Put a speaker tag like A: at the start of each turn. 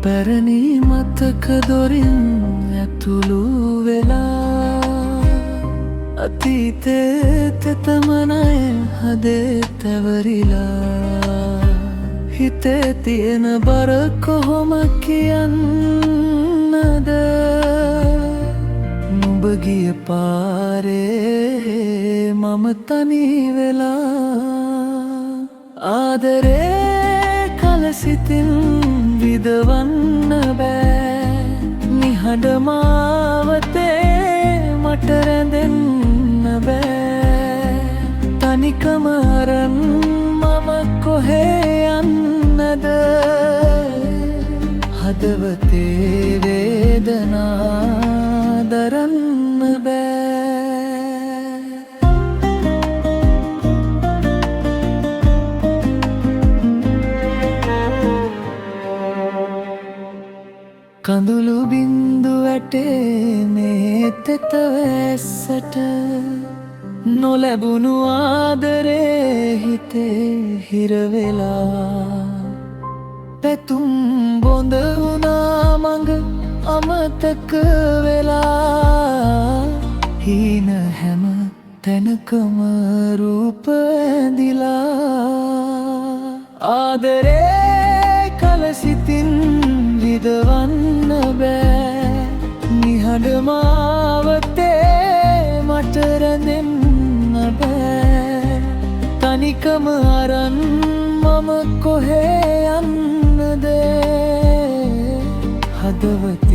A: පැරණි මතක දොරින් ඇතුළු වෙලා අතීතේ තෙතමනය හදේ තැවරිලා හිතේ තියෙන බර කොහොම කියන්නද නුඹ ගිය පාරේ මම තනි වෙලා ආදරේ කලසිතින් විදවන්න බෑ නිහඬ මාවතේ මට රැඳෙන්න බෑ තනිකම අරන් මම කොහේ යන්නද හදවතේ වේදනා දරන්න බෑ කඳුළු බින්දු වැටේ මේ තෙත වැස්සට නොලැබුණු ආදරේ හිතේ හිරවෙලා පැතුම් බොඳ වුණා මඟ අමතක වෙලා හීන හැම තැනකම රූප ඇඳිලා ආදරේ කලසිතින් විදවන්න බෑ නිහඬ මාවතේ මට රැඳෙන්න බෑ තනිකම අරන් මම කොහේ යන්නද හදවත